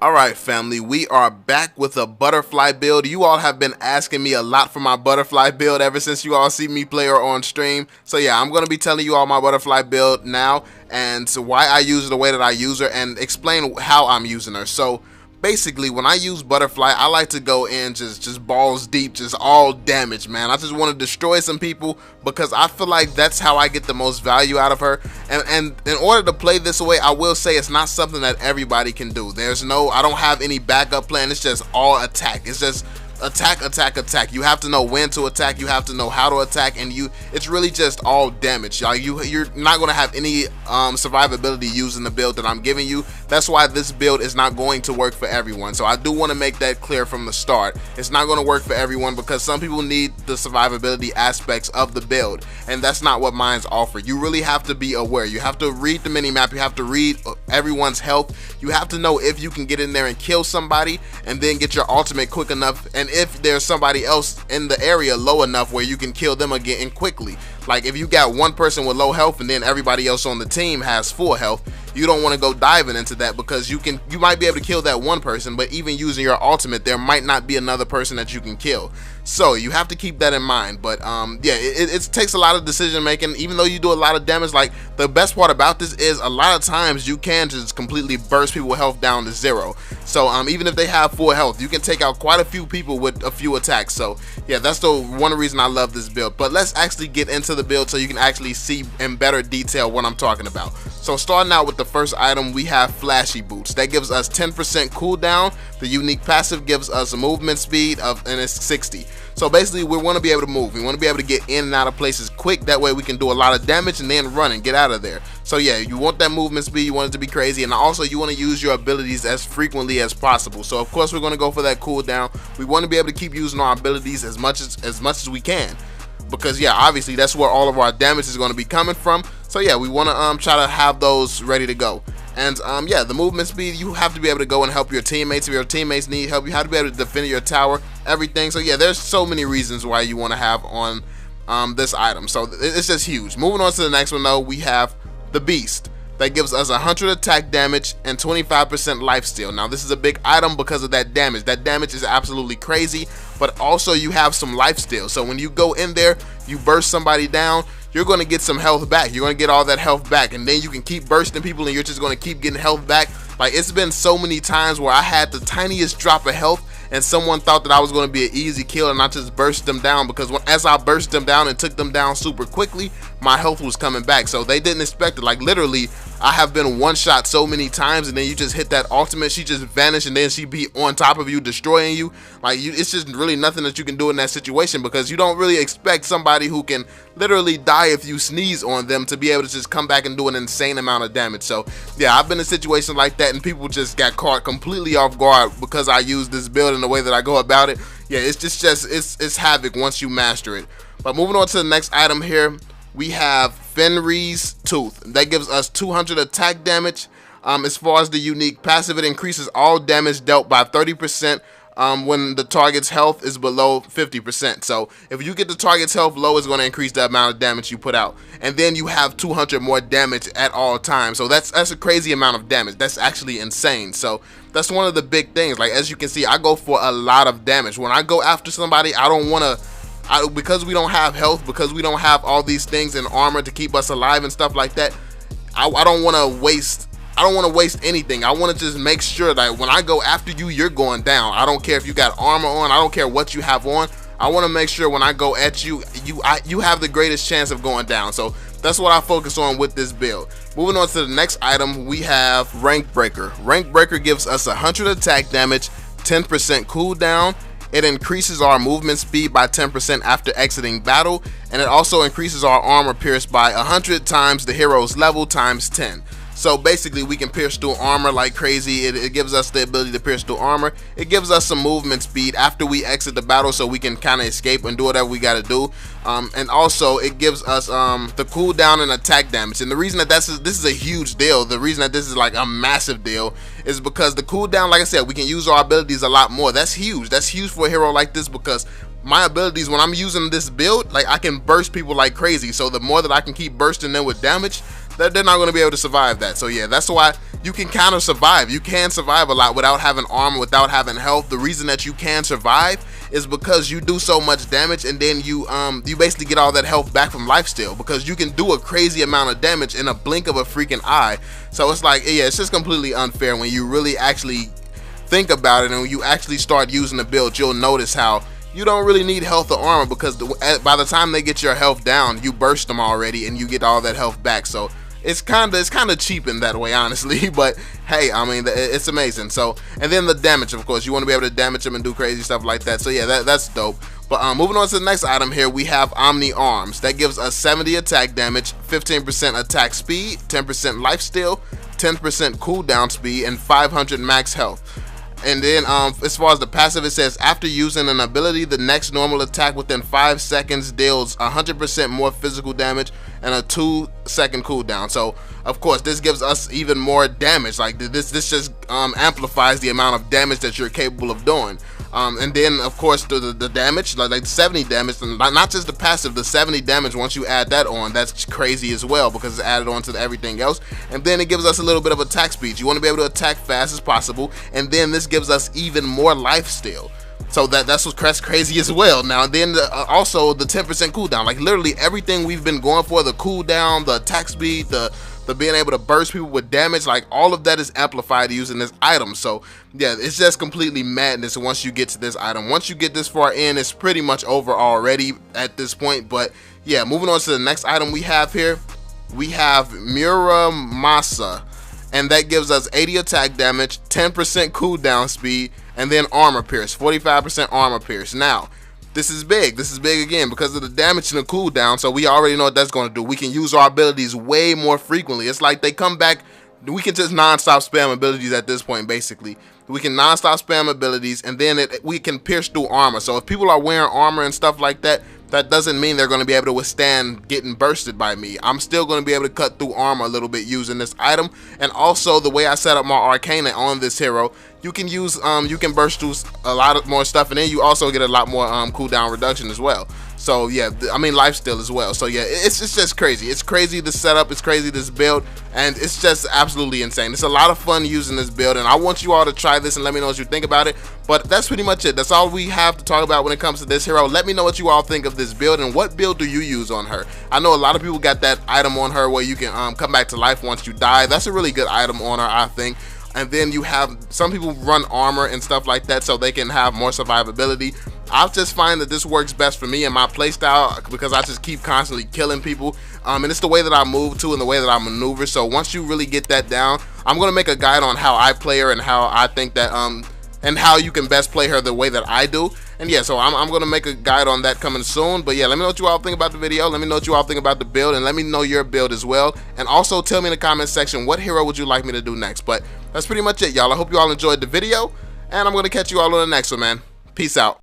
Alright family, we are back with a butterfly build. You all have been asking me a lot for my butterfly build ever since you all see me play or on stream. So yeah, I'm going to be telling you all my butterfly build now and why I use her the way that I use her and explain how I'm using her. So basically, when I use butterfly, I like to go in just balls deep, just all damage, man. I just want to destroy some people because I feel like that's how I get the most value out of her. And in order to play this way, I will say it's not something that everybody can do. I don't have any backup plan. It's just all attack. It's just attack, attack, attack. You have to know when to attack. You have to know how to attack, and it's really just all damage. Y'all, you're not going to have any survivability using the build that I'm giving you. That's why this build is not going to work for everyone. So I do want to make that clear from the start. It's not going to work for everyone because some people need the survivability aspects of the build, and that's not what mine's offer. You really have to be aware. You have to read the minimap. You have to read everyone's health. You have to know if you can get in there and kill somebody and then get your ultimate quick enough, and if there's somebody else in the area low enough where you can kill them again quickly. Like if you got one person with low health and then everybody else on the team has full health, you don't want to go diving into that because you might be able to kill that one person, but even using your ultimate, there might not be another person that you can kill. So you have to keep that in mind. But yeah, it takes a lot of decision making. Even though you do a lot of damage, like the best part about this is a lot of times you can just completely burst people's health down to zero. So even if they have full health, you can take out quite a few people with a few attacks. So yeah, that's the one reason I love this build. But let's actually get into the build so you can actually see in better detail what I'm talking about. So starting out with the first item, we have Flashy Boots. That gives us 10% cooldown. The unique passive gives us a movement speed and it's 60. So basically, we want to be able to move. We want to be able to get in and out of places quick. That way we can do a lot of damage and then run and get out of there. So yeah, you want that movement speed, you want it to be crazy, and also you want to use your abilities as frequently as possible. So of course we're going to go for that cooldown. We want to be able to keep using our abilities as much as we can, because yeah, obviously that's where all of our damage is going to be coming from. So yeah, we want to try to have those ready to go. And yeah, the movement speed, you have to be able to go and help your teammates. If your teammates need help, you have to be able to defend your tower, everything. So yeah, there's so many reasons why you want to have on this item. So it's just huge. Moving on to the next one though, we have the Beast. That gives us 100 attack damage and 25% lifesteal. Now this is a big item because of that damage. That damage is absolutely crazy, but also you have some lifesteal. So when you go in there, you burst somebody down, you're going to get some health back. You're going to get all that health back, and then you can keep bursting people and you're just going to keep getting health back. Like, it's been so many times where I had the tiniest drop of health and someone thought that I was going to be an easy kill, and I just burst them down, because as I burst them down and took them down super quickly, my health was coming back. So they didn't expect it. Like literally, I have been one shot so many times, and then you just hit that ultimate, she just vanished, and then she be on top of you, destroying you. Like it's just really nothing that you can do in that situation, because you don't really expect somebody who can literally die if you sneeze on them to be able to just come back and do an insane amount of damage. So yeah, I've been in situations like that, and people just got caught completely off guard because I used this build in the way that I go about it. Yeah, it's havoc once you master it. But moving on to the next item here, we have Fenrir's Tooth. That gives us 200 attack damage. As far as the unique passive, it increases all damage dealt by 30% when the target's health is below 50%. So if you get the target's health low, it's going to increase the amount of damage you put out. And then you have 200 more damage at all times. So that's a crazy amount of damage. That's actually insane. So that's one of the big things. Like, as you can see, I go for a lot of damage. When I go after somebody, I don't want to, because we don't have health, because we don't have all these things in armor to keep us alive and stuff like that, I don't want to waste anything. I want to just make sure that when I go after you, you're going down. I don't care if you got armor on, I don't care what you have on. I want to make sure when I go at you, you have the greatest chance of going down. So that's what I focus on with this build. Moving on to the next item, we have Rank Breaker. Rank Breaker gives us 100 attack damage, 10% cooldown. It increases our movement speed by 10% after exiting battle, and it also increases our armor pierce by 100 times the hero's level times 10. So basically, we can pierce through armor like crazy. It gives us the ability to pierce through armor. It gives us some movement speed after we exit the battle, so we can kind of escape and do whatever we got to do. And also, it gives us the cooldown and attack damage. And the reason that this is a huge deal, the reason that this is like a massive deal, is because the cooldown, like I said, we can use our abilities a lot more. That's huge. That's huge for a hero like this, because my abilities, when I'm using this build, like, I can burst people like crazy. So the more that I can keep bursting them with damage, they're not going to be able to survive that. So yeah, that's why you can kind of survive. You can survive a lot without having armor, without having health. The reason that you can survive is because you do so much damage, and then you basically get all that health back from lifesteal, because you can do a crazy amount of damage in a blink of a freaking eye. So it's like, yeah, it's just completely unfair when you really actually think about it, and when you actually start using the build, you'll notice how you don't really need health or armor, because by the time they get your health down, you burst them already and you get all that health back. So it's kind of cheap in that way, honestly, but hey, I mean, it's amazing. So, and then the damage, of course, you want to be able to damage them and do crazy stuff like that. So yeah, that's dope. But moving on to the next item here, we have Omni Arms. That gives us 70 attack damage, 15% attack speed, 10% lifesteal, 10% cooldown speed, and 500 max health. And then as far as the passive, it says after using an ability, the next normal attack within 5 seconds deals 100% more physical damage and a 2-second cooldown. So of course this gives us even more damage. Like this just amplifies the amount of damage that you're capable of doing. And then of course the damage, like 70 damage, and not just the passive, the 70 damage, once you add that on, that's crazy as well, because it's added on to everything else. And then it gives us a little bit of attack speed. You want to be able to attack fast as possible, and then this gives us even more lifesteal. So that's what's crazy as well. Now then also the 10% cooldown, like literally everything we've been going for, the cooldown, the attack speed, the being able to burst people with damage, like all of that is amplified using this item. So yeah, it's just completely madness once you get to this item. Once you get this far in, it's pretty much over already at this point. But yeah, moving on to the next item we have here, we have Muramasa, and that gives us 80 attack damage, 10% cooldown speed, and then armor pierce, 45% armor pierce. Now this is big again because of the damage and the cooldown, so we already know what that's going to do. We can use our abilities way more frequently. It's like they come back, we can just non-stop spam abilities at this point. Basically we can non-stop spam abilities, and then we can pierce through armor. So if people are wearing armor and stuff like that, that doesn't mean they're going to be able to withstand getting bursted by me. I'm still going to be able to cut through armor a little bit using this item. And also the way I set up my Arcana on this hero, you can use you can burst through a lot of more stuff, and then you also get a lot more cooldown reduction as well. So yeah, I mean lifesteal as well. So yeah, it's just crazy. It's crazy the setup, it's crazy this build, and it's just absolutely insane. It's a lot of fun using this build, and I want you all to try this and let me know what you think about it. But that's pretty much it. That's all we have to talk about when it comes to this hero. Let me know what you all think of this build, and what build do you use on her. I know a lot of people got that item on her where you can come back to life once you die. That's a really good item on her, I think. And then you have some people run armor and stuff like that so they can have more survivability. I just find that this works best for me and my playstyle, because I just keep constantly killing people, and it's the way that I move too, and the way that I maneuver. So once you really get that down, I'm gonna make a guide on how I play her and how I think that and how you can best play her the way that I do. And yeah, so I'm gonna make a guide on that coming soon. But yeah, let me know what you all think about the video. Let me know what you all think about the build, and let me know your build as well. And also tell me in the comment section, what hero would you like me to do next. But that's pretty much it, y'all. I hope you all enjoyed the video, and I'm gonna catch you all on the next one, man. Peace out.